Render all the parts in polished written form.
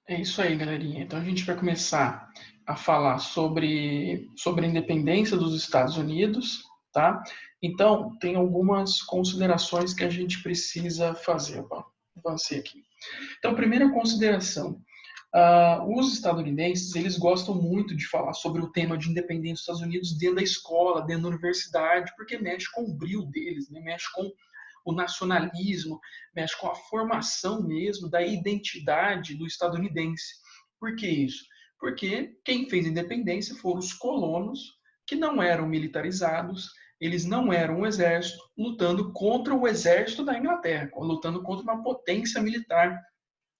É isso aí, galerinha. Então a gente vai começar a falar sobre a independência dos Estados Unidos, tá? Então, tem algumas considerações que a gente precisa fazer. Avancei aqui. Então, primeira consideração. Os estadunidenses, eles gostam muito de falar sobre o tema de independência dos Estados Unidos dentro da escola, dentro da universidade, porque mexe com o brio deles, né? Mexe com o nacionalismo, mexe com a formação mesmo da identidade do estadunidense. Por que isso? Porque quem fez a independência foram os colonos, que não eram militarizados, eles não eram um exército, lutando contra o exército da Inglaterra, lutando contra uma potência militar,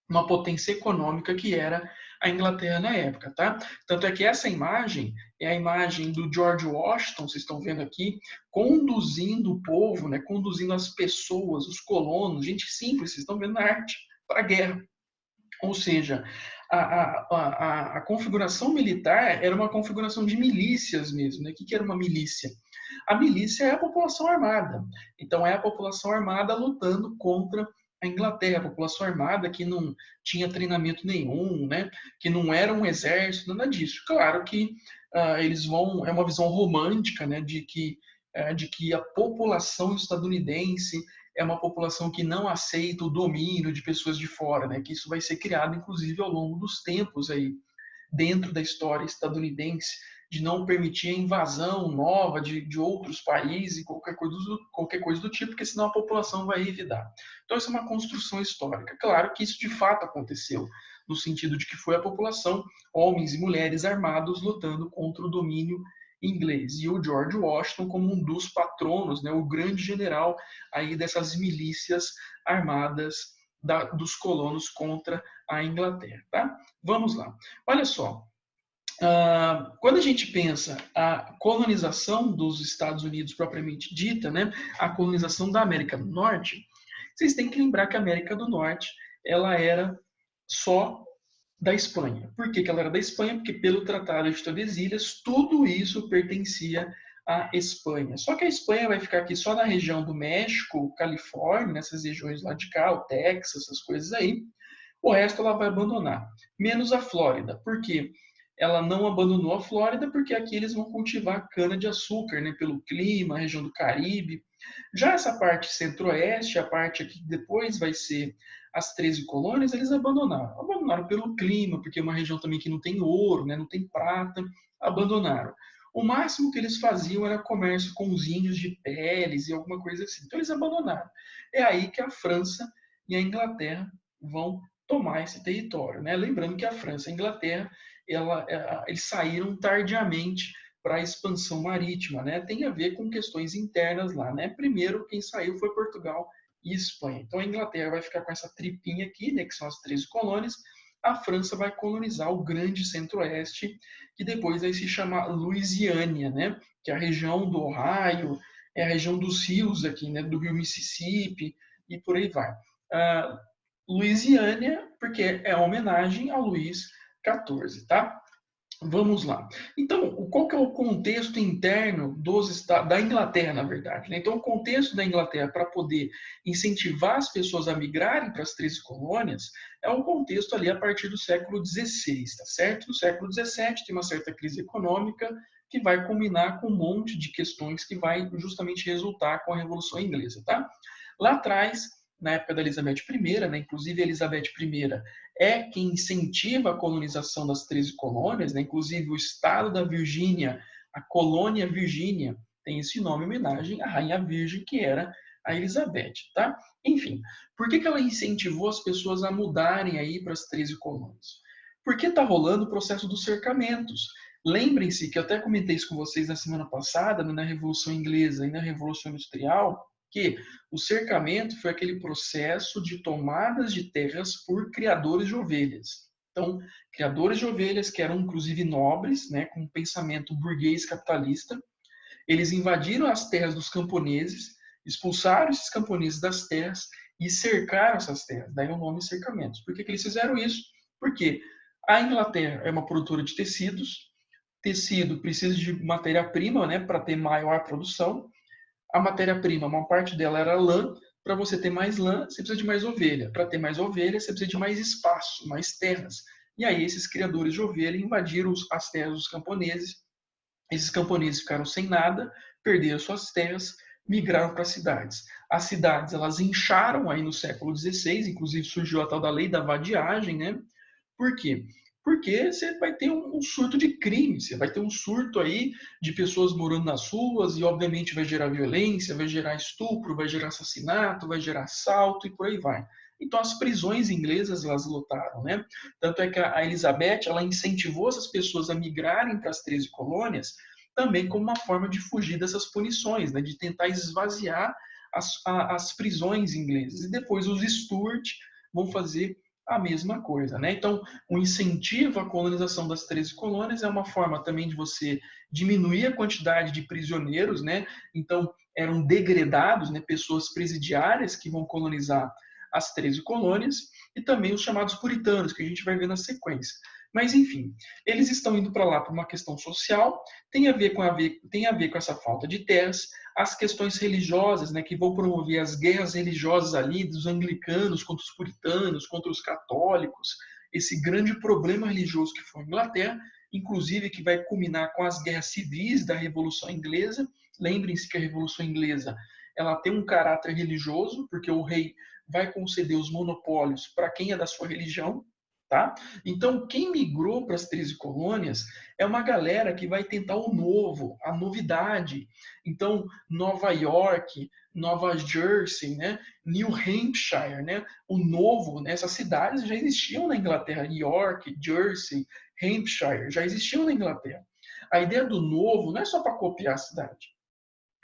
uma potência econômica que era a Inglaterra na época, tá? Tanto é que essa imagem é a imagem do George Washington, vocês estão vendo aqui, conduzindo o povo, né, conduzindo as pessoas, os colonos, gente simples, vocês estão vendo na arte, para a guerra. Ou seja, a configuração militar era uma configuração de milícias mesmo. Né? O que era uma milícia? A milícia é a população armada. Então, é a população armada lutando contra a Inglaterra, a população armada que não tinha treinamento nenhum, né? Que não era um exército, nada disso. Claro que eles vão, é uma visão romântica, né? De que a população estadunidense é uma população que não aceita o domínio de pessoas de fora, né? Que isso vai ser criado, inclusive, ao longo dos tempos aí, dentro da história estadunidense, de não permitir a invasão nova de outros países, qualquer coisa do tipo, porque senão a população vai revidar. Então, isso é uma construção histórica. Claro que isso de fato aconteceu, no sentido de que foi a população, homens e mulheres armados, lutando contra o domínio inglês. E o George Washington como um dos patronos, né, o grande general aí dessas milícias armadas dos colonos contra a Inglaterra. Tá? Vamos lá. Olha só, quando a gente pensa a colonização dos Estados Unidos propriamente dita, né, a colonização da América do Norte, vocês têm que lembrar que a América do Norte ela era só da Espanha. Por que ela era da Espanha? Porque pelo Tratado de Tordesilhas, tudo isso pertencia à Espanha. Só que a Espanha vai ficar aqui só na região do México, Califórnia, nessas regiões lá de cá, o Texas, essas coisas aí. O resto ela vai abandonar, menos a Flórida. Por quê? Ela não abandonou a Flórida porque aqui eles vão cultivar cana-de-açúcar, né, pelo clima, a região do Caribe. Já essa parte centro-oeste, a parte aqui que depois vai ser as 13 colônias, eles abandonaram. Abandonaram pelo clima, porque é uma região também que não tem ouro, né, não tem prata, abandonaram. O máximo que eles faziam era comércio com os índios de peles e alguma coisa assim. Então eles abandonaram. É aí que a França e a Inglaterra vão tomar esse território. Né? Lembrando que a França e a Inglaterra eles saíram tardiamente para a expansão marítima. Né? Tem a ver com questões internas lá. Né? Primeiro, quem saiu foi Portugal e Espanha. Então a Inglaterra vai ficar com essa tripinha aqui, né, que são as 13 colônias. A França vai colonizar o grande centro-oeste, que depois vai se chamar Louisiana, né, que é a região do Ohio, é a região dos rios aqui, né, do rio Mississippi e por aí vai. Uh, Louisiana, porque é homenagem a Luís XIV, tá? Vamos lá. Então, qual que é o contexto interno da Inglaterra, na verdade? Né? Então, o contexto da Inglaterra para poder incentivar as pessoas a migrarem para as 13 colônias é um contexto ali a partir do século XVI, tá certo? No século XVII tem uma certa crise econômica que vai culminar com um monte de questões que vai justamente resultar com a Revolução Inglesa, tá? Lá atrás, na época da Elizabeth I, né, inclusive a Elizabeth I é quem incentiva a colonização das 13 colônias, né, inclusive o estado da Virgínia, a colônia Virgínia, tem esse nome em homenagem à Rainha Virgem, que era a Elizabeth. Tá? Enfim, por que ela incentivou as pessoas a mudarem aí para as 13 colônias? Porque está rolando o processo dos cercamentos. Lembrem-se que eu até comentei isso com vocês na semana passada, né, na Revolução Inglesa e na Revolução Industrial, que o cercamento foi aquele processo de tomadas de terras por criadores de ovelhas. Então, criadores de ovelhas que eram inclusive nobres, né, com um pensamento burguês capitalista, eles invadiram as terras dos camponeses, expulsaram esses camponeses das terras e cercaram essas terras. Daí o nome cercamentos. Por que eles fizeram isso? Porque a Inglaterra é uma produtora de tecidos, tecido precisa de matéria-prima, né, para ter maior produção. A matéria-prima, uma parte dela era lã, Para você ter mais lã, você precisa de mais ovelha. Para ter mais ovelha, você precisa de mais espaço, mais terras. E aí esses criadores de ovelha invadiram as terras dos camponeses. Esses camponeses ficaram sem nada, perderam suas terras, migraram para as cidades. As cidades, elas incharam aí no século XVI, inclusive surgiu a tal da lei da vadiagem, né? Por quê? Porque você vai ter um surto de crime, você vai ter um surto aí de pessoas morando nas ruas e obviamente vai gerar violência, vai gerar estupro, vai gerar assassinato, vai gerar assalto e por aí vai. Então as prisões inglesas elas lotaram, né? Tanto é que a Elizabeth ela incentivou essas pessoas a migrarem para as 13 colônias também como uma forma de fugir dessas punições, né? De tentar esvaziar as prisões inglesas. E depois os Stuart vão fazer a mesma coisa, né? Então, o incentivo à colonização das 13 colônias é uma forma também de você diminuir a quantidade de prisioneiros, né? Então, eram degredados, né? Pessoas presidiárias que vão colonizar as 13 colônias e também os chamados puritanos, que a gente vai ver na sequência. Mas, enfim, eles estão indo para lá por uma questão social, tem a ver com essa falta de terras, as questões religiosas, né, que vão promover as guerras religiosas ali dos anglicanos contra os puritanos, contra os católicos, esse grande problema religioso que foi a Inglaterra, inclusive que vai culminar com as guerras civis da Revolução Inglesa. Lembrem-se que a Revolução Inglesa ela tem um caráter religioso, porque o rei vai conceder os monopólios para quem é da sua religião, tá? Então, quem migrou para as 13 colônias é uma galera que vai tentar o novo, a novidade. Então, Nova York, Nova Jersey, né? New Hampshire, né? O novo, né? Essas cidades já existiam na Inglaterra, York, Jersey, Hampshire, já existiam na Inglaterra. A ideia do novo não é só para copiar a cidade.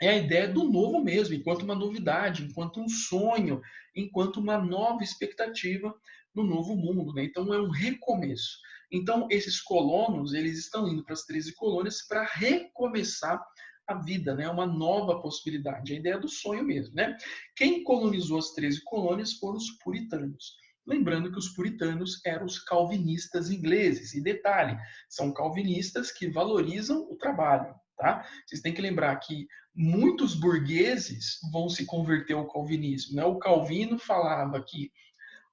É a ideia do novo mesmo, enquanto uma novidade, enquanto um sonho, enquanto uma nova expectativa no novo mundo, né? Então é um recomeço. Então esses colonos, eles estão indo para as 13 colônias para recomeçar a vida, né? Uma nova possibilidade, a ideia do sonho mesmo, né? Quem colonizou as 13 colônias foram os puritanos. Lembrando que os puritanos eram os calvinistas ingleses. E detalhe, são calvinistas que valorizam o trabalho, tá? Vocês têm que lembrar que muitos burgueses vão se converter ao calvinismo, né? O Calvino falava que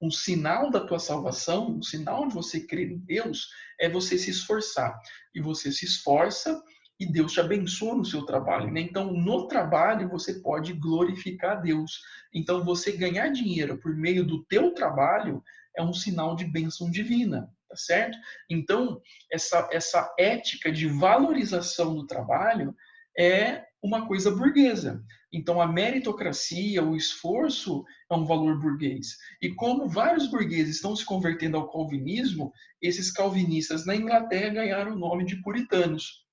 um sinal da tua salvação, um sinal de você crer em Deus, é você se esforçar. E você se esforça e Deus te abençoa no seu trabalho, né? Então, no trabalho você pode glorificar a Deus. Então, você ganhar dinheiro por meio do teu trabalho é um sinal de bênção divina, tá certo? Então, essa ética de valorização do trabalho é uma coisa burguesa. Então, a meritocracia, o esforço é um valor burguês. E como vários burgueses estão se convertendo ao calvinismo, esses calvinistas na Inglaterra ganharam o nome de puritanos.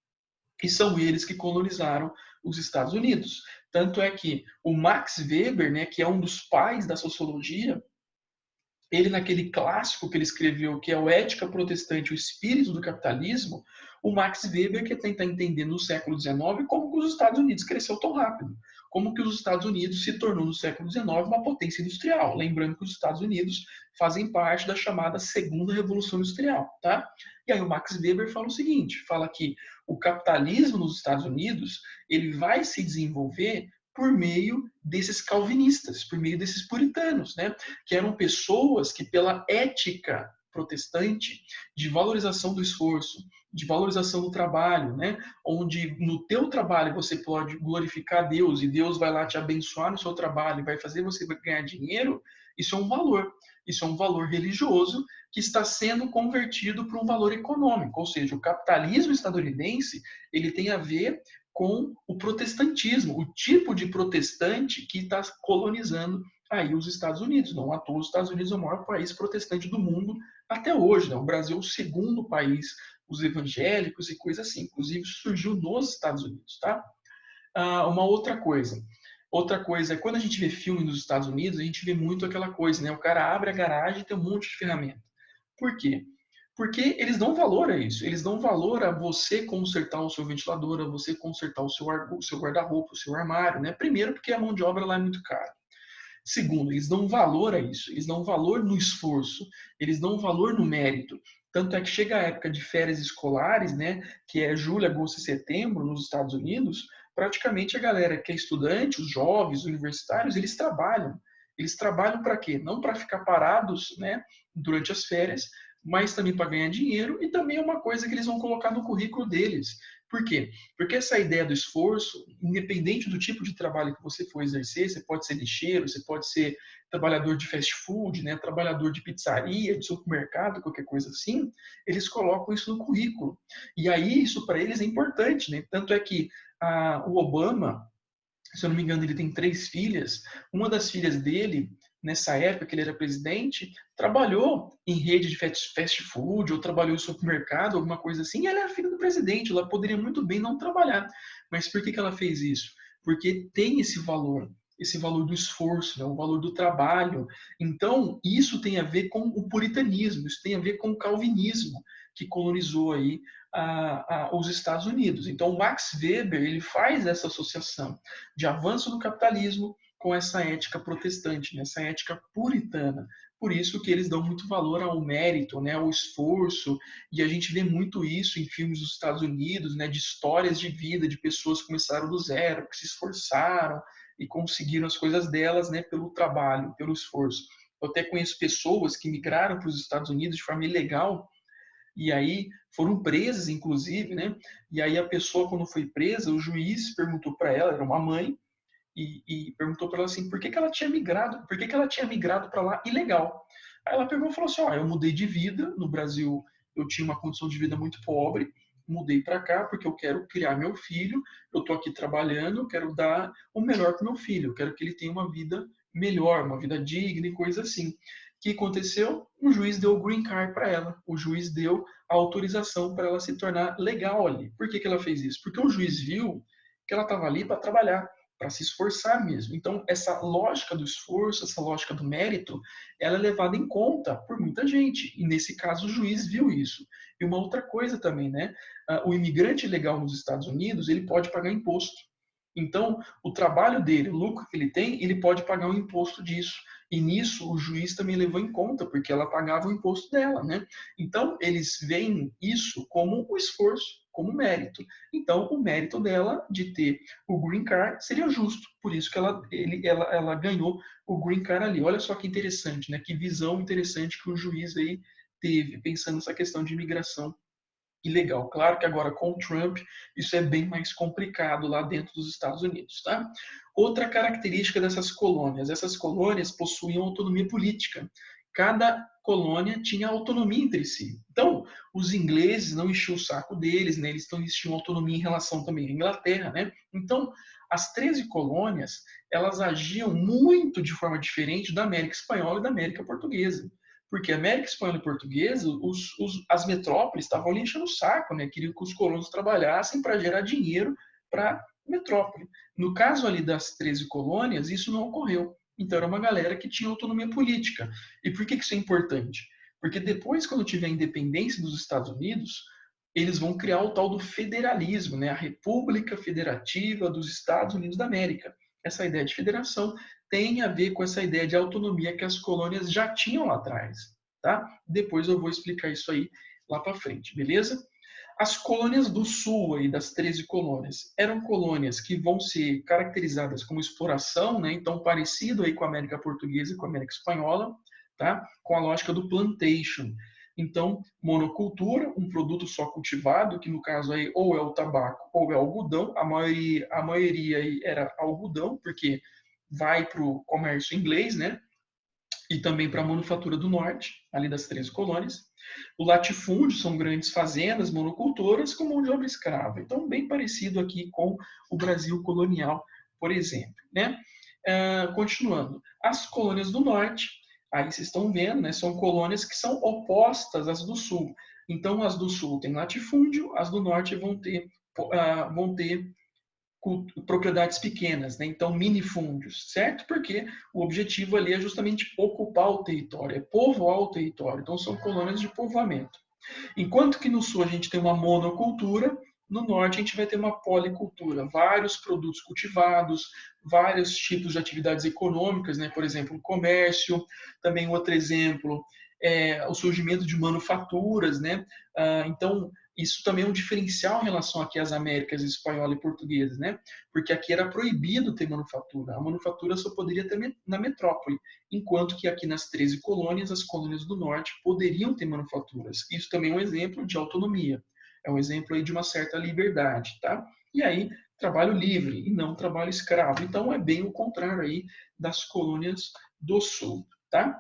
E são eles que colonizaram os Estados Unidos. Tanto é que o Max Weber, né, que é um dos pais da sociologia, ele naquele clássico que ele escreveu, que é o Ética Protestante, o Espírito do Capitalismo, o Max Weber quer tentar entender no século XIX como que os Estados Unidos cresceu tão rápido, como que os Estados Unidos se tornou no século XIX uma potência industrial, lembrando que os Estados Unidos fazem parte da chamada Segunda Revolução Industrial, tá? E aí o Max Weber fala o seguinte, fala que o capitalismo nos Estados Unidos, ele vai se desenvolver por meio desses calvinistas, por meio desses puritanos, né? Que eram pessoas que, pela ética protestante de valorização do esforço, de valorização do trabalho, né? Onde no teu trabalho você pode glorificar Deus e Deus vai lá te abençoar no seu trabalho, vai fazer você ganhar dinheiro, isso é um valor. Isso é um valor religioso que está sendo convertido para um valor econômico, ou seja, o capitalismo estadunidense ele tem a ver com o protestantismo, o tipo de protestante que está colonizando aí os Estados Unidos. Não à toa, os Estados Unidos é o maior país protestante do mundo até hoje. Né? O Brasil é o segundo país, os evangélicos e coisa assim. Inclusive, surgiu nos Estados Unidos. Tá? Uma outra coisa é quando a gente vê filme nos Estados Unidos, a gente vê muito aquela coisa, né? O cara abre a garagem e tem um monte de ferramenta. Por quê? Porque eles dão valor a isso. Eles dão valor a você consertar o seu ventilador, a você consertar o seu guarda-roupa, o seu armário, né? Primeiro, porque a mão de obra lá é muito cara. Segundo, eles dão valor a isso. Eles dão valor no esforço. Eles dão valor no mérito. Tanto é que chega a época de férias escolares, né? Que é julho, agosto e setembro nos Estados Unidos. praticamente a galera que é estudante, os jovens, os universitários, eles trabalham. Eles trabalham para quê? Não para ficar parados, né, durante as férias, mas também para ganhar dinheiro e também é uma coisa que eles vão colocar no currículo deles. Por quê? Porque essa ideia do esforço, independente do tipo de trabalho que você for exercer, você pode ser lixeiro, você pode ser trabalhador de fast food, né, trabalhador de pizzaria, de supermercado, qualquer coisa assim, eles colocam isso no currículo. E aí isso para eles é importante, né? Tanto é que o Obama, se eu não me engano, ele tem 3 filhas. Uma das filhas dele, nessa época que ele era presidente, trabalhou em rede de fast food ou trabalhou em supermercado, alguma coisa assim. E ela era filha do presidente, ela poderia muito bem não trabalhar. Mas por que ela fez isso? Porque tem esse valor do esforço, né? O valor do trabalho. Então, isso tem a ver com o puritanismo, isso tem a ver com o calvinismo que colonizou aí os Estados Unidos. Então, Max Weber ele faz essa associação de avanço do capitalismo com essa ética protestante, né? Essa ética puritana. Por isso que eles dão muito valor ao mérito, né? Ao esforço, e a gente vê muito isso em filmes dos Estados Unidos, né? De histórias de vida de pessoas que começaram do zero, que se esforçaram e conseguiram as coisas delas, né? Pelo trabalho, pelo esforço. Eu até conheço pessoas que migraram para os Estados Unidos de forma ilegal e aí foram presas, inclusive, né? E aí a pessoa, quando foi presa, o juiz perguntou para ela, era uma mãe, e perguntou para ela assim, por que, que ela tinha migrado, por que, que ela tinha migrado para lá ilegal? Aí ela pegou e falou assim, ó, eu mudei de vida, no Brasil eu tinha uma condição de vida muito pobre, mudei para cá porque eu quero criar meu filho, eu estou aqui trabalhando, eu quero dar o melhor para meu filho, eu quero que ele tenha uma vida melhor, uma vida digna e coisa assim. O que aconteceu? O juiz deu o green card para ela, o juiz deu a autorização para ela se tornar legal ali. Por que, que ela fez isso? Porque o juiz viu que ela estava ali para trabalhar, para se esforçar mesmo. Então, essa lógica do esforço, essa lógica do mérito, ela é levada em conta por muita gente. E nesse caso, o juiz viu isso. E uma outra coisa também, né? O imigrante legal nos Estados Unidos, ele pode pagar imposto. Então, o trabalho dele, o lucro que ele tem, ele pode pagar um imposto disso. E nisso o juiz também levou em conta, porque ela pagava o imposto dela, né? Então, eles veem isso como o esforço, como mérito. Então, o mérito dela de ter o green card seria justo. Por isso que ela ganhou o green card ali. Olha só que interessante, né? Que visão interessante que o juiz aí teve, pensando nessa questão de imigração ilegal. Claro que agora com o Trump isso é bem mais complicado lá dentro dos Estados Unidos, tá? Outra característica dessas colônias, essas colônias possuíam autonomia política. Cada colônia tinha autonomia entre si. Então, os ingleses não enchiam o saco deles, né? Eles tinham autonomia em relação também à Inglaterra, né? Então, as 13 colônias, elas agiam muito de forma diferente da América Espanhola e da América Portuguesa. Porque a América Espanhola e Portuguesa, as metrópoles estavam ali enchendo o saco, né? Queriam que os colonos trabalhassem para gerar dinheiro para a metrópole. No caso ali das 13 colônias, isso não ocorreu. Então era uma galera que tinha autonomia política. E por que isso é importante? Porque depois, quando tiver a independência dos Estados Unidos, eles vão criar o tal do federalismo, né? A República Federativa dos Estados Unidos da América. Essa ideia de federação tem a ver com essa ideia de autonomia que as colônias já tinham lá atrás, tá? Depois eu vou explicar isso aí lá para frente, beleza? As colônias do sul aí das 13 colônias eram colônias que vão ser caracterizadas como exploração, né? Então parecido aí com a América Portuguesa e com a América Espanhola, tá? Com a lógica do plantation. Então, monocultura, um produto só cultivado, que no caso aí ou é o tabaco ou é o algodão, a maioria aí era algodão, porque vai para o comércio inglês, né? E também para a manufatura do norte, ali das 13 colônias. O latifúndio são grandes fazendas monocultoras com mão de obra escrava. Então, bem parecido aqui com o Brasil colonial, por exemplo. Né? Continuando, as colônias do norte, aí vocês estão vendo, né, são colônias que são opostas às do sul. Então, as do sul têm latifúndio, as do norte vão ter propriedades pequenas, né? Então minifúndios, certo? Porque o objetivo ali é justamente ocupar o território, é povoar o território. Então são colônias de povoamento. Enquanto que no sul a gente tem uma monocultura, no norte a gente vai ter uma policultura, vários produtos cultivados, vários tipos de atividades econômicas, né? Por exemplo, o comércio, também outro exemplo é o surgimento de manufaturas, né? Então Isso também é um diferencial em relação aqui às Américas espanhola e portuguesa, né? Porque aqui era proibido ter manufatura. A manufatura só poderia ter na metrópole, enquanto que aqui nas 13 colônias, as colônias do norte poderiam ter manufaturas. Isso também é um exemplo de autonomia. É um exemplo aí de uma certa liberdade, tá? E aí, trabalho livre e não trabalho escravo. Então, é bem o contrário aí das colônias do sul, tá?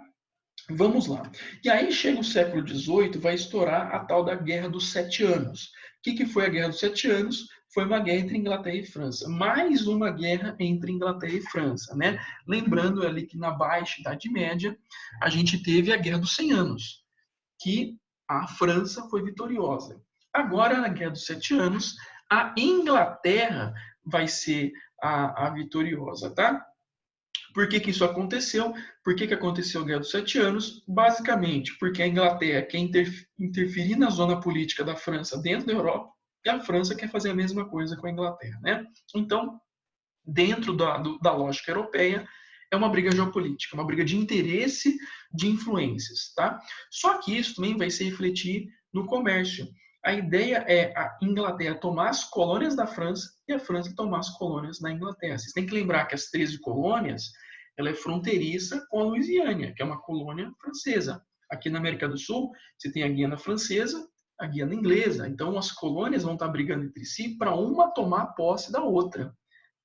Vamos lá. E aí chega o século XVIII, vai estourar a tal da Guerra dos Sete Anos. O que foi a Guerra dos Sete Anos? Foi uma guerra entre Inglaterra e França. Mais uma guerra entre Inglaterra e França, né? Lembrando ali que na Baixa Idade Média, a gente teve a Guerra dos 100 Anos, que a França foi vitoriosa. Agora, na Guerra dos Sete Anos, a Inglaterra vai ser a vitoriosa, tá? Por que isso aconteceu? Por que aconteceu a Guerra dos Sete Anos? Basicamente, porque a Inglaterra quer interferir na zona política da França dentro da Europa e a França quer fazer a mesma coisa com a Inglaterra, né? Então, dentro da lógica europeia, é uma briga geopolítica, uma briga de interesse, de influências, tá? Só que isso também vai se refletir no comércio. A ideia é a Inglaterra tomar as colônias da França e a França tomar as colônias da Inglaterra. Vocês têm que lembrar que as 13 colônias, ela é fronteiriça com a Louisiana, que é uma colônia francesa. Aqui na América do Sul, você tem a Guiana Francesa, a Guiana Inglesa. Então, as colônias vão estar brigando entre si para uma tomar posse da outra.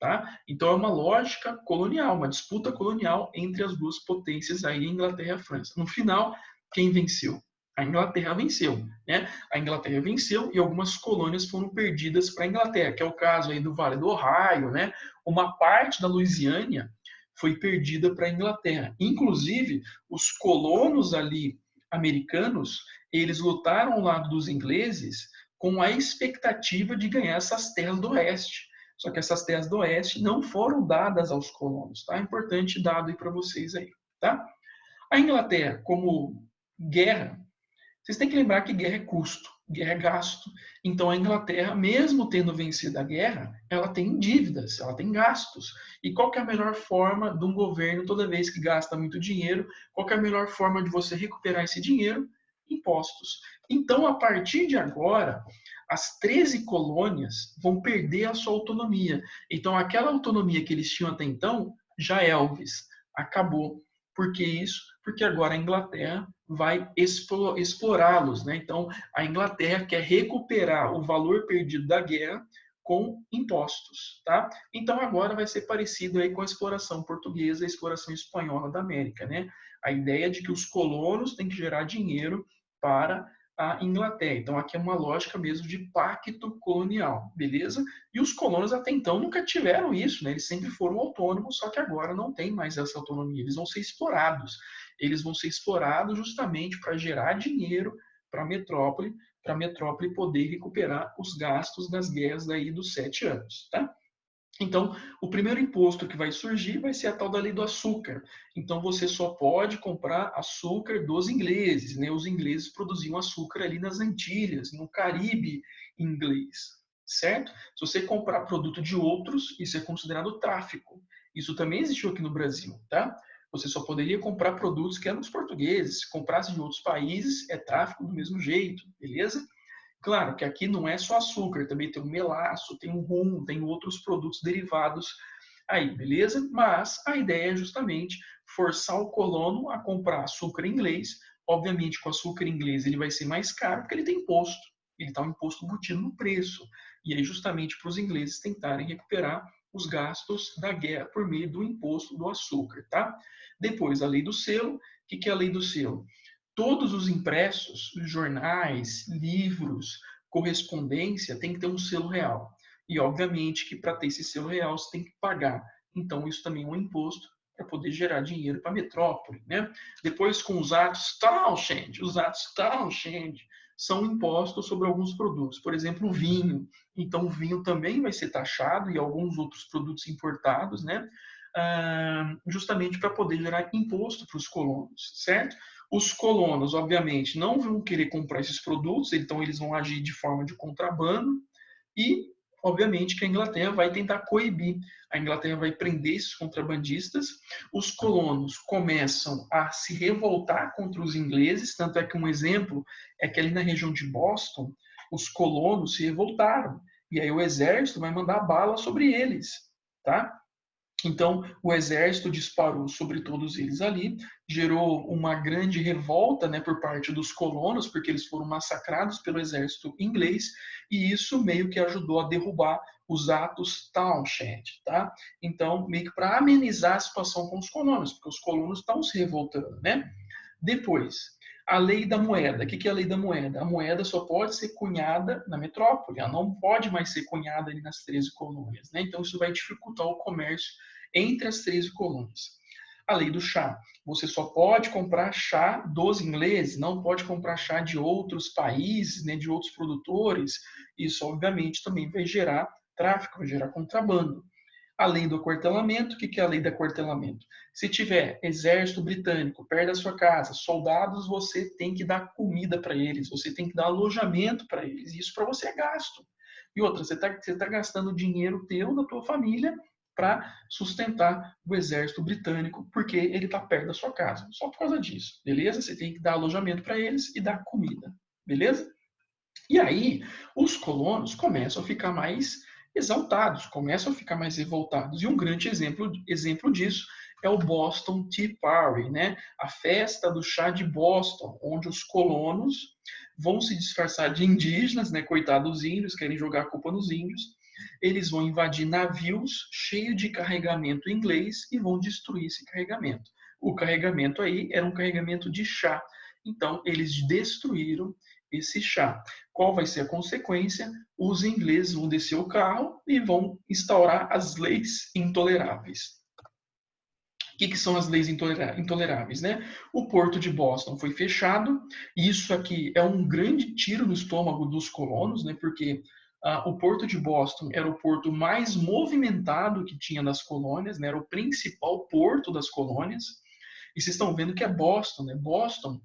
Tá? Então é uma lógica colonial, uma disputa colonial entre as duas potências aí, Inglaterra e a França. No final, quem venceu? A Inglaterra venceu, né? A Inglaterra venceu e algumas colônias foram perdidas para a Inglaterra, que é o caso aí do Vale do Ohio, né? Uma parte da Louisiana foi perdida para a Inglaterra. Inclusive, os colonos ali americanos, eles lutaram ao lado dos ingleses com a expectativa de ganhar essas terras do oeste. Só que essas terras do oeste não foram dadas aos colonos, tá? É importante dado aí para vocês aí, tá? A Inglaterra, como guerra, vocês têm que lembrar que guerra é custo, guerra é gasto. Então a Inglaterra, mesmo tendo vencido a guerra, ela tem dívidas, ela tem gastos. E qual que é a melhor forma de um governo, toda vez que gasta muito dinheiro, qual que é a melhor forma de você recuperar esse dinheiro? Impostos. Então, a partir de agora, as 13 colônias vão perder a sua autonomia. Então, aquela autonomia que eles tinham até então, já é Elvis, acabou. Por que isso? Porque agora a Inglaterra vai explorá-los, né? Então, a Inglaterra quer recuperar o valor perdido da guerra com impostos, tá? Então, agora vai ser parecido aí com a exploração portuguesa e a exploração espanhola da América, né? A ideia de que os colonos têm que gerar dinheiro para a Inglaterra. Então, aqui é uma lógica mesmo de pacto colonial, beleza? E os colonos até então nunca tiveram isso, né? Eles sempre foram autônomos, só que agora não tem mais essa autonomia. Eles vão ser explorados. Eles vão ser explorados justamente para gerar dinheiro para a metrópole poder recuperar os gastos das guerras daí dos 7 anos, tá? Então, o primeiro imposto que vai surgir vai ser a tal da lei do açúcar. Então, você só pode comprar açúcar dos ingleses, né? Os ingleses produziam açúcar ali nas Antilhas, no Caribe inglês, certo? Se você comprar produto de outros, isso é considerado tráfico. Isso também existiu aqui no Brasil, tá? Você só poderia comprar produtos que eram dos portugueses. Se comprasse de outros países, é tráfico do mesmo jeito, beleza? Claro que aqui não é só açúcar, também tem o melaço, tem o rum, tem outros produtos derivados aí, beleza? Mas a ideia é justamente forçar o colono a comprar açúcar inglês. Obviamente, com açúcar inglês ele vai ser mais caro porque ele tem imposto. Ele está um imposto embutido no preço. E aí, justamente para os ingleses tentarem recuperar os gastos da guerra por meio do imposto do açúcar, tá? Depois, a lei do selo. O que é a lei do selo? Todos os impressos, jornais, livros, correspondência, tem que ter um selo real. E, obviamente, que para ter esse selo real, você tem que pagar. Então, isso também é um imposto para poder gerar dinheiro para a metrópole, né? Depois, com os atos Townshend são impostos sobre alguns produtos. Por exemplo, o vinho. Então, o vinho também vai ser taxado e alguns outros produtos importados, né? Justamente para poder gerar imposto para os colonos, certo? Os colonos, obviamente, não vão querer comprar esses produtos, então eles vão agir de forma de contrabando e, obviamente, que a Inglaterra vai tentar coibir. A Inglaterra vai prender esses contrabandistas. Os colonos começam a se revoltar contra os ingleses, tanto é que um exemplo é que ali na região de Boston os colonos se revoltaram. E aí o exército vai mandar bala sobre eles, tá? Então, o exército disparou sobre todos eles ali, gerou uma grande revolta, né, por parte dos colonos, porque eles foram massacrados pelo exército inglês, e isso meio que ajudou a derrubar os atos Townshend, tá? Então, meio que para amenizar a situação com os colonos, porque os colonos estão se revoltando, né? Depois, a lei da moeda. O que é a lei da moeda? A moeda só pode ser cunhada na metrópole, ela não pode mais ser cunhada ali nas 13 colônias, né? Então, isso vai dificultar o comércio entre as 13 colônias. A lei do chá. Você só pode comprar chá dos ingleses, não pode comprar chá de outros países, né, de outros produtores. Isso, obviamente, também vai gerar tráfico, vai gerar contrabando. A lei do aquartelamento, o que é a lei do aquartelamento? Se tiver exército britânico perto da sua casa, soldados, você tem que dar comida para eles, você tem que dar alojamento para eles. Isso para você é gasto. E outra, você tá gastando dinheiro teu, da tua família, para sustentar o exército britânico, porque ele está perto da sua casa. Só por causa disso, beleza? Você tem que dar alojamento para eles e dar comida, beleza? E aí, os colonos começam a ficar mais exaltados, começam a ficar mais revoltados. E um grande exemplo disso é o Boston Tea Party, né? A festa do chá de Boston, onde os colonos vão se disfarçar de indígenas, né? Coitados dos índios, querem jogar a culpa nos índios. Eles vão invadir navios cheios de carregamento inglês e vão destruir esse carregamento. O carregamento aí era um carregamento de chá. Então, eles destruíram esse chá. Qual vai ser a consequência? Os ingleses vão descer o carro e vão instaurar as leis intoleráveis. O que são as leis intoleráveis, né? O porto de Boston foi fechado, e isso aqui é um grande tiro no estômago dos colonos, né? Porque o porto de Boston era o porto mais movimentado que tinha das colônias, né? Era o principal porto das colônias. E vocês estão vendo que é Boston, né? Boston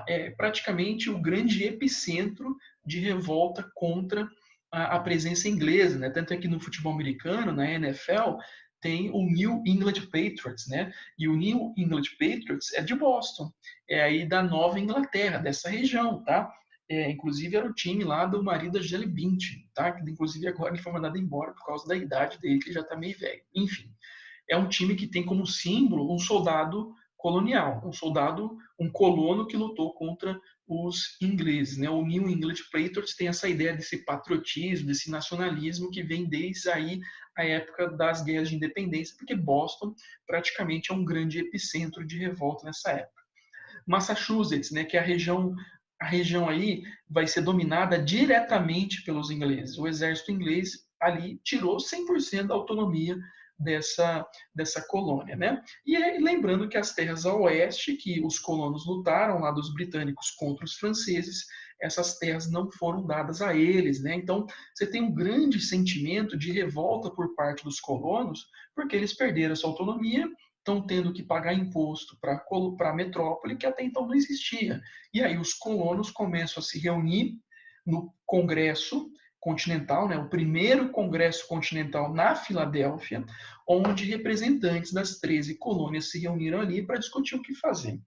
é praticamente o grande epicentro de revolta contra a presença inglesa, né? Tanto é que no futebol americano, na NFL, tem o New England Patriots, né? E o New England Patriots é de Boston, é aí da Nova Inglaterra, dessa região, tá? Inclusive era o time lá do marido da Gisele Bündchen, tá? Que inclusive agora ele foi mandado embora por causa da idade dele, que ele já tá meio velho. Enfim, é um time que tem como símbolo um soldado colonial, um colono que lutou contra os ingleses, né? O New England Patriots tem essa ideia desse patriotismo, desse nacionalismo que vem desde aí a época das guerras de independência, porque Boston praticamente é um grande epicentro de revolta nessa época. Massachusetts, né, que é a região aí vai ser dominada diretamente pelos ingleses. O exército inglês ali tirou 100% da autonomia dessa colônia, né? E aí, lembrando que as terras a oeste, que os colonos lutaram lá dos britânicos contra os franceses, essas terras não foram dadas a eles, né? Então, você tem um grande sentimento de revolta por parte dos colonos, porque eles perderam essa autonomia, estão tendo que pagar imposto para a metrópole, que até então não existia. E aí os colonos começam a se reunir no Congresso Continental, né, o primeiro Congresso Continental na Filadélfia, onde representantes das 13 colônias se reuniram ali para discutir o que fazer.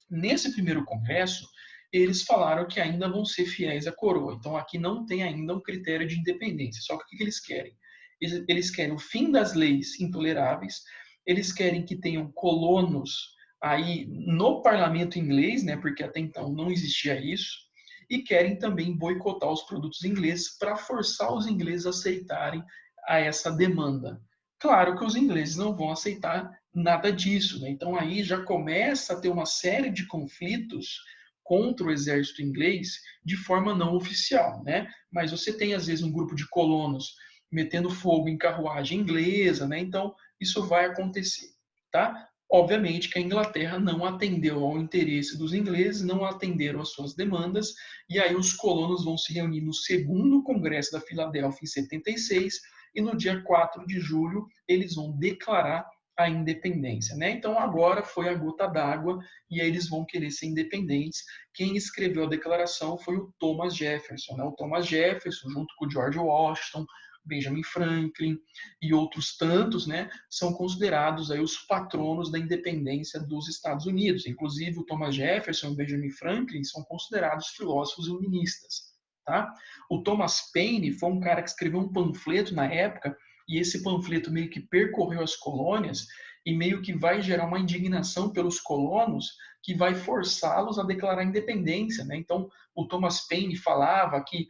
Nesse primeiro congresso, eles falaram que ainda vão ser fiéis à coroa. Então, aqui não tem ainda um critério de independência. Só que o que eles querem? Eles querem o fim das leis intoleráveis, eles querem que tenham colonos aí no parlamento inglês, né, porque até então não existia isso, e querem também boicotar os produtos ingleses para forçar os ingleses a aceitarem a essa demanda. Claro que os ingleses não vão aceitar nada disso, né? Então aí já começa a ter uma série de conflitos contra o exército inglês de forma não oficial, né? Mas você tem às vezes um grupo de colonos metendo fogo em carruagem inglesa, né? Então isso vai acontecer, tá? Obviamente que a Inglaterra não atendeu ao interesse dos ingleses, não atenderam às suas demandas, e aí os colonos vão se reunir no segundo Congresso da Filadélfia em 76, e no dia 4 de julho eles vão declarar a independência, né? Então agora foi a gota d'água e aí eles vão querer ser independentes. Quem escreveu a declaração foi o Thomas Jefferson, né? O Thomas Jefferson, junto com o George Washington, Benjamin Franklin e outros tantos, né, são considerados aí os patronos da independência dos Estados Unidos. Inclusive o Thomas Jefferson e o Benjamin Franklin são considerados filósofos iluministas. tá? O Thomas Paine foi um cara que escreveu um panfleto na época, e esse panfleto meio que percorreu as colônias e meio que vai gerar uma indignação pelos colonos que vai forçá-los a declarar independência, né? Então, o Thomas Paine falava que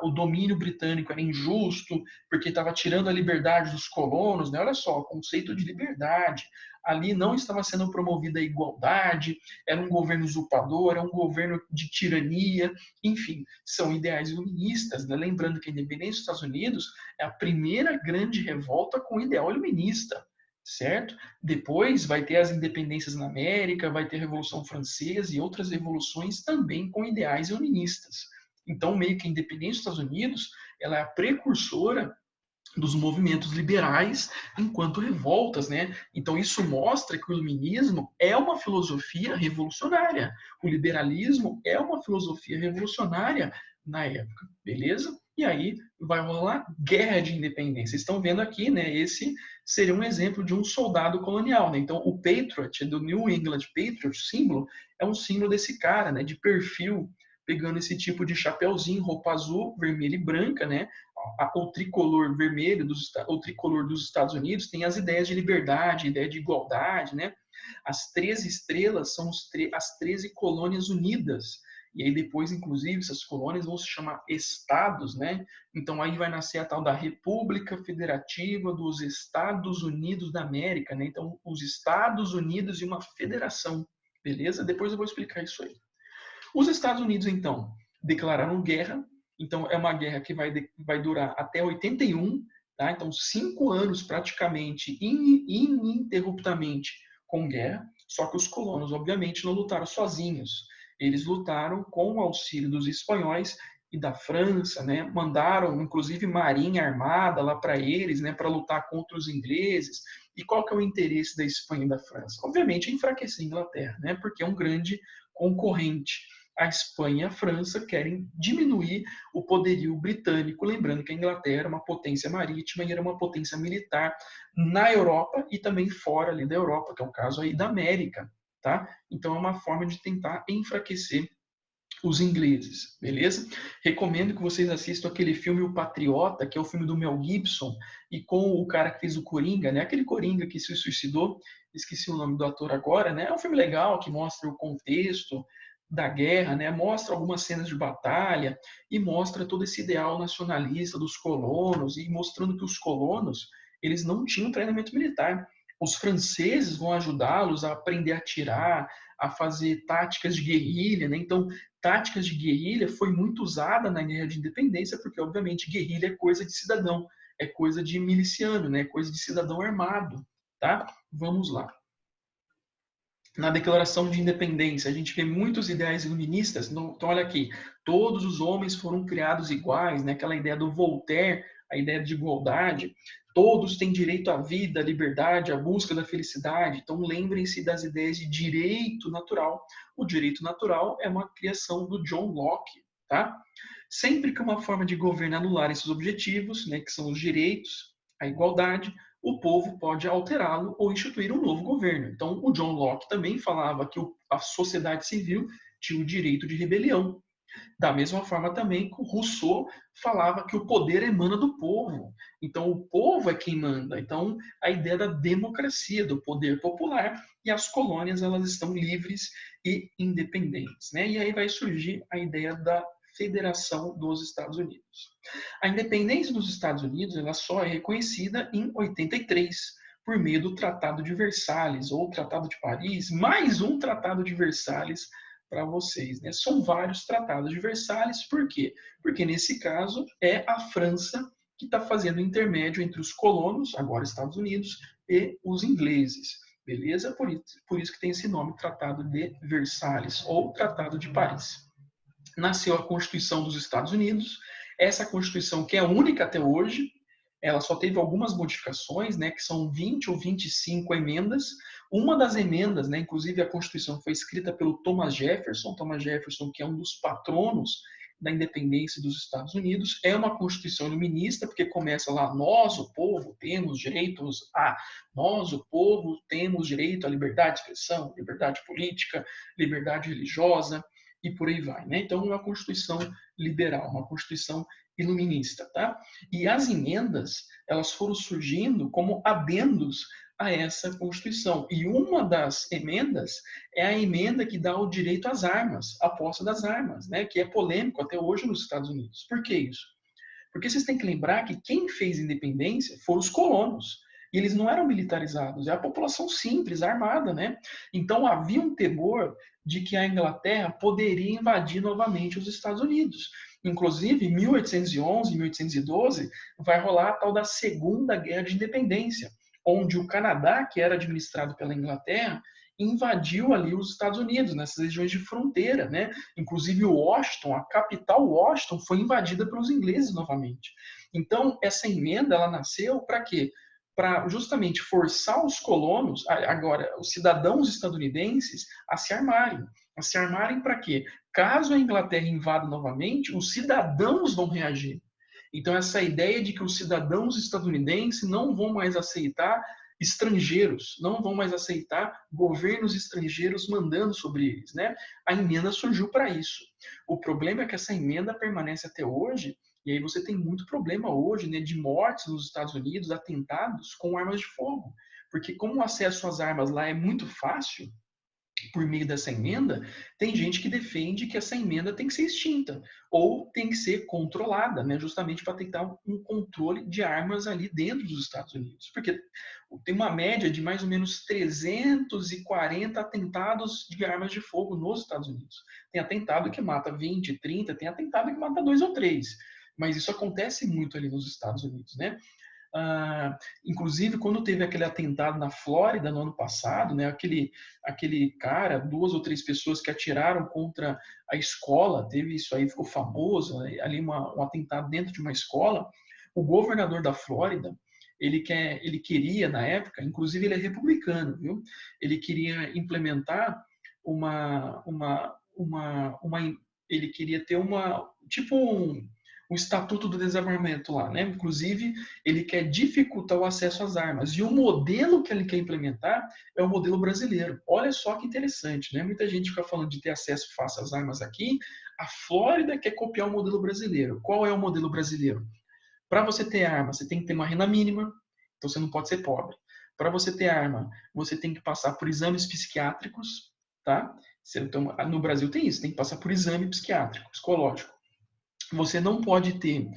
o domínio britânico era injusto, porque estava tirando a liberdade dos colonos, né? Olha só, o conceito de liberdade. Ali não estava sendo promovida a igualdade, era um governo usurpador, era um governo de tirania, enfim, são ideais iluministas, né? Lembrando que a independência dos Estados Unidos é a primeira grande revolta com ideal iluminista, certo? Depois vai ter as independências na América, vai ter a Revolução Francesa e outras revoluções também com ideais iluministas. Então, meio que a independência dos Estados Unidos, ela é a precursora dos movimentos liberais enquanto revoltas, né? Então isso mostra que o iluminismo é uma filosofia revolucionária, o liberalismo é uma filosofia revolucionária na época, beleza? E aí vai rolar guerra de independência. Vocês estão vendo aqui, né? Esse seria um exemplo de um soldado colonial, né? Então o Patriot do New England Patriot, o símbolo é um símbolo desse cara, né? De perfil, pegando esse tipo de chapéuzinho, roupa azul, vermelha e branca, né? O tricolor vermelho, o tricolor dos Estados Unidos tem as ideias de liberdade, ideia de igualdade, né? As 13 estrelas são as 13 colônias unidas. E aí depois, inclusive, essas colônias vão se chamar estados, né? Então aí vai nascer a tal da República Federativa dos Estados Unidos da América, né? Então os Estados Unidos e uma federação, beleza? Depois eu vou explicar isso aí. Os Estados Unidos, então, declararam guerra. Então, é uma guerra que vai durar até 81, tá? Então, 5 anos praticamente, ininterruptamente com guerra. Só que os colonos, obviamente, não lutaram sozinhos. Eles lutaram com o auxílio dos espanhóis e da França, né? Mandaram, inclusive, marinha armada lá para eles, né? Para lutar contra os ingleses. E qual que é o interesse da Espanha e da França? Obviamente, enfraquecer a Inglaterra, né? Porque é um grande concorrente. A Espanha e a França querem diminuir o poderio britânico, lembrando que a Inglaterra era uma potência marítima e era uma potência militar na Europa e também fora ali da Europa, que é o caso aí da América, tá? Então é uma forma de tentar enfraquecer os ingleses, beleza? Recomendo que vocês assistam aquele filme O Patriota, que é o filme do Mel Gibson, e com o cara que fez o Coringa, né? Aquele Coringa que se suicidou, esqueci o nome do ator agora, né? É um filme legal que mostra o contexto da guerra, né? Mostra algumas cenas de batalha e mostra todo esse ideal nacionalista dos colonos e mostrando que os colonos, eles não tinham treinamento militar. Os franceses vão ajudá-los a aprender a atirar, a fazer táticas de guerrilha, né? Então, táticas de guerrilha foi muito usada na Guerra de Independência, porque, obviamente, guerrilha é coisa de cidadão, é coisa de miliciano, né? É coisa de cidadão armado, tá? Vamos lá. Na Declaração de Independência, a gente vê muitos ideais iluministas. Então, olha aqui, todos os homens foram criados iguais, né? Aquela ideia do Voltaire, a ideia de igualdade. Todos têm direito à vida, à liberdade, à busca da felicidade. Então, lembrem-se das ideias de direito natural. O direito natural é uma criação do John Locke, tá? Sempre que uma forma de governo anular esses objetivos, né, que são os direitos, a igualdade, o povo pode alterá-lo ou instituir um novo governo. Então, o John Locke também falava que a sociedade civil tinha o direito de rebelião. Da mesma forma também que o Rousseau falava que o poder emana do povo. Então, o povo é quem manda. Então, a ideia da democracia, do poder popular, e as colônias elas estão livres e independentes, né? E aí vai surgir a ideia da Federação dos Estados Unidos. A independência dos Estados Unidos ela só é reconhecida em 83, por meio do Tratado de Versalhes, ou Tratado de Paris, mais um Tratado de Versalhes para vocês, né? São vários tratados de Versalhes, por quê? Porque nesse caso é a França que está fazendo o intermédio entre os colonos, agora Estados Unidos, e os ingleses, beleza? Por isso que tem esse nome, Tratado de Versalhes, ou Tratado de Paris. Nasceu a Constituição dos Estados Unidos, essa Constituição que é única até hoje, ela só teve algumas modificações, né, que são 20 ou 25 emendas. Uma das emendas, né, inclusive a Constituição foi escrita pelo Thomas Jefferson que é um dos patronos da independência dos Estados Unidos, é uma Constituição iluminista, porque começa lá, nós, o povo, temos direitos a, nós, o povo, temos direito à liberdade de expressão, liberdade política, liberdade religiosa, e por aí vai, né? Então, uma Constituição liberal, uma Constituição iluminista, tá? E as emendas, elas foram surgindo como adendos a essa Constituição. E uma das emendas é a emenda que dá o direito às armas, à posse das armas, né? Que é polêmico até hoje nos Estados Unidos. Por que isso? Porque vocês têm que lembrar que quem fez independência foram os colonos. E eles não eram militarizados, é a população simples, armada, né? Então havia um temor de que a Inglaterra poderia invadir novamente os Estados Unidos. Inclusive, em 1811, 1812, vai rolar a tal da Segunda Guerra de Independência, onde o Canadá, que era administrado pela Inglaterra, invadiu ali os Estados Unidos, nessas regiões de fronteira, né? Inclusive Washington, a capital Washington, foi invadida pelos ingleses novamente. Então, essa emenda, ela nasceu para quê? Para justamente forçar os colonos, agora, os cidadãos estadunidenses, a se armarem. A se armarem para quê? Caso a Inglaterra invada novamente, os cidadãos vão reagir. Então, essa ideia de que os cidadãos estadunidenses não vão mais aceitar estrangeiros, não vão mais aceitar governos estrangeiros mandando sobre eles, né? A emenda surgiu para isso. O problema é que essa emenda permanece até hoje, e aí você tem muito problema hoje, né, de mortes nos Estados Unidos, atentados com armas de fogo. Porque como o acesso às armas lá é muito fácil, por meio dessa emenda, tem gente que defende que essa emenda tem que ser extinta ou tem que ser controlada, né, justamente para tentar um controle de armas ali dentro dos Estados Unidos. Porque tem uma média de mais ou menos 340 atentados de armas de fogo nos Estados Unidos. Tem atentado que mata 20, 30, tem atentado que mata 2 ou 3. Mas isso acontece muito ali nos Estados Unidos, né? Inclusive, quando teve aquele atentado na Flórida no ano passado, né, aquele cara, 2 ou 3 pessoas que atiraram contra a escola, teve isso aí, ficou famoso, né, ali um atentado dentro de uma escola. O governador da Flórida, ele queria, na época, inclusive ele é republicano, viu? Ele queria implementar ele queria ter tipo um estatuto do desarmamento lá, né? Inclusive, ele quer dificultar o acesso às armas. E o modelo que ele quer implementar é o modelo brasileiro. Olha só que interessante, né? Muita gente fica falando de ter acesso fácil às armas aqui. A Flórida quer copiar o modelo brasileiro. Qual é o modelo brasileiro? Para você ter arma, você tem que ter uma renda mínima, então você não pode ser pobre. Para você ter arma, você tem que passar por exames psiquiátricos, tá? Então, no Brasil tem isso, tem que passar por exame psiquiátrico, psicológico. Você não pode ter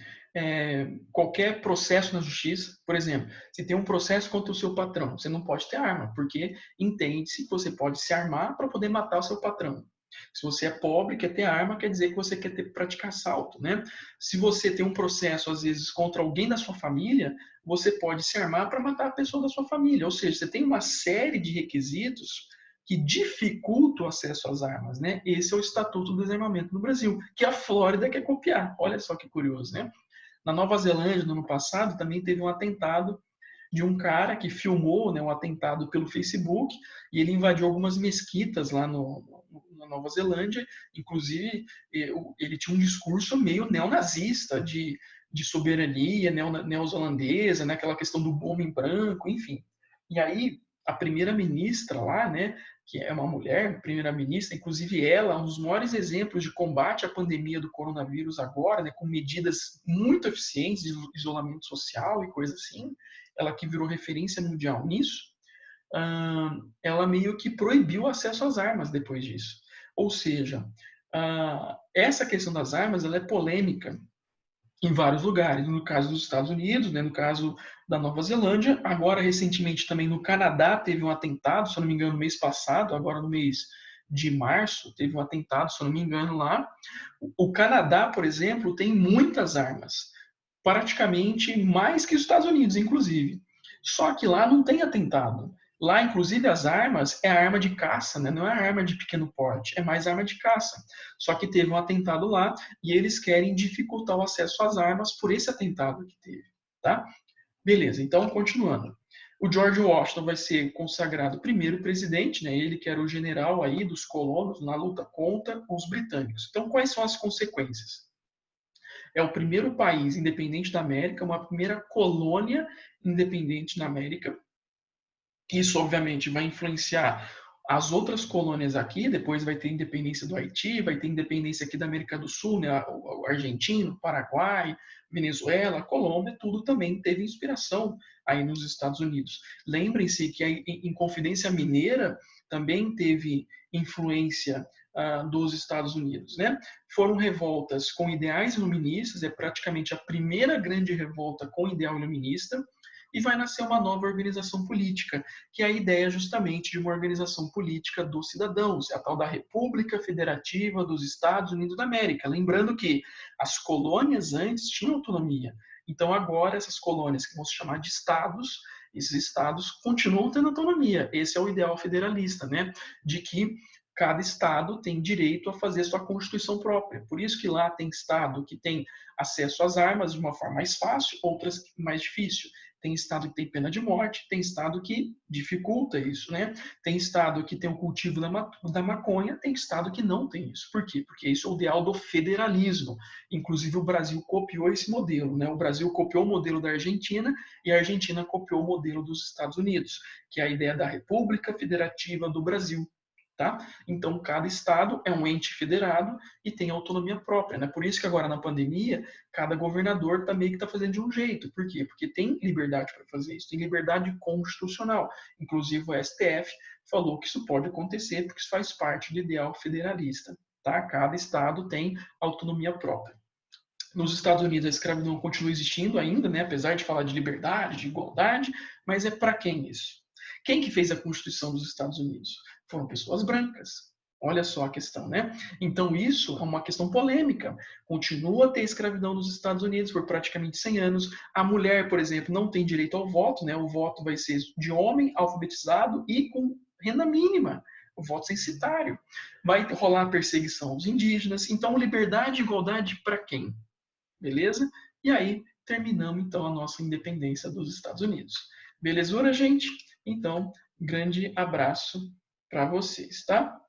qualquer processo na justiça. Por exemplo, se tem um processo contra o seu patrão, você não pode ter arma, porque entende-se que você pode se armar para poder matar o seu patrão. Se você é pobre, quer ter arma, quer dizer que você quer praticar assalto, né? Se você tem um processo, às vezes, contra alguém da sua família, você pode se armar para matar a pessoa da sua família. Ou seja, você tem uma série de requisitos que dificulta o acesso às armas, né? Esse é o Estatuto do Desarmamento no Brasil, que a Flórida quer copiar. Olha só que curioso, né? Na Nova Zelândia, no ano passado, também teve um atentado de um cara que filmou, né, um atentado pelo Facebook, e ele invadiu algumas mesquitas lá na Nova Zelândia. Inclusive, ele tinha um discurso meio neonazista de soberania neozelandesa, né, aquela questão do homem branco, enfim. E aí, a primeira-ministra lá, né, que é uma mulher, primeira-ministra, inclusive ela, um dos maiores exemplos de combate à pandemia do coronavírus agora, né, com medidas muito eficientes de isolamento social e coisa assim, ela que virou referência mundial nisso, ela meio que proibiu o acesso às armas depois disso. Ou seja, essa questão das armas ela é polêmica em vários lugares, no caso dos Estados Unidos, né, no caso da Nova Zelândia, agora recentemente também no Canadá teve um atentado, se eu não me engano, no mês passado, agora no mês de março, teve um atentado, se eu não me engano, lá. O Canadá, por exemplo, tem muitas armas, praticamente mais que os Estados Unidos, inclusive. Só que lá não tem atentado. Lá, inclusive, as armas é a arma de caça, né? Não é a arma de pequeno porte, é mais arma de caça. Só que teve um atentado lá e eles querem dificultar o acesso às armas por esse atentado que teve, tá? Beleza, então, continuando. O George Washington vai ser consagrado primeiro presidente, né? Ele que era o general aí dos colonos na luta contra os britânicos. Então, quais são as consequências? É o primeiro país independente da América, uma primeira colônia independente na América. Isso, obviamente, vai influenciar as outras colônias aqui, depois vai ter independência do Haiti, vai ter independência aqui da América do Sul, né? O Argentina, Paraguai, Venezuela, Colômbia, tudo também teve inspiração aí nos Estados Unidos. Lembrem-se que a Inconfidência Mineira também teve influência dos Estados Unidos, né? Foram revoltas com ideais iluministas, é praticamente a primeira grande revolta com ideal iluminista, e vai nascer uma nova organização política, que é a ideia justamente de uma organização política dos cidadãos, é a tal da República Federativa dos Estados Unidos da América. Lembrando que as colônias antes tinham autonomia, então agora essas colônias, que vão se chamar de estados, esses estados continuam tendo autonomia. Esse é o ideal federalista, né? De que cada estado tem direito a fazer sua constituição própria. Por isso que lá tem estado que tem acesso às armas de uma forma mais fácil, outras mais difícil. Tem estado que tem pena de morte, tem estado que dificulta isso, né? Tem estado que tem o cultivo da maconha, tem estado que não tem isso. Por quê? Porque isso é o ideal do federalismo. Inclusive o Brasil copiou esse modelo, né? O Brasil copiou o modelo da Argentina e a Argentina copiou o modelo dos Estados Unidos, que é a ideia da República Federativa do Brasil. Tá? Então, cada estado é um ente federado e tem autonomia própria. Né? Por isso que agora, na pandemia, cada governador também está fazendo de um jeito. Por quê? Porque tem liberdade para fazer isso, tem liberdade constitucional. Inclusive, o STF falou que isso pode acontecer porque isso faz parte do ideal federalista. Tá? Cada estado tem autonomia própria. Nos Estados Unidos, a escravidão continua existindo ainda, né? Apesar de falar de liberdade, de igualdade, mas é para quem isso? Quem que fez a Constituição dos Estados Unidos? Foram pessoas brancas. Olha só a questão, né? Então isso é uma questão polêmica. Continua a ter escravidão nos Estados Unidos por praticamente 100 anos. A mulher, por exemplo, não tem direito ao voto, né? O voto vai ser de homem alfabetizado e com renda mínima. O voto censitário. Vai rolar perseguição aos indígenas. Então, liberdade e igualdade para quem? Beleza? E aí terminamos então a nossa independência dos Estados Unidos. Belezura, gente? Então, grande abraço para vocês, tá?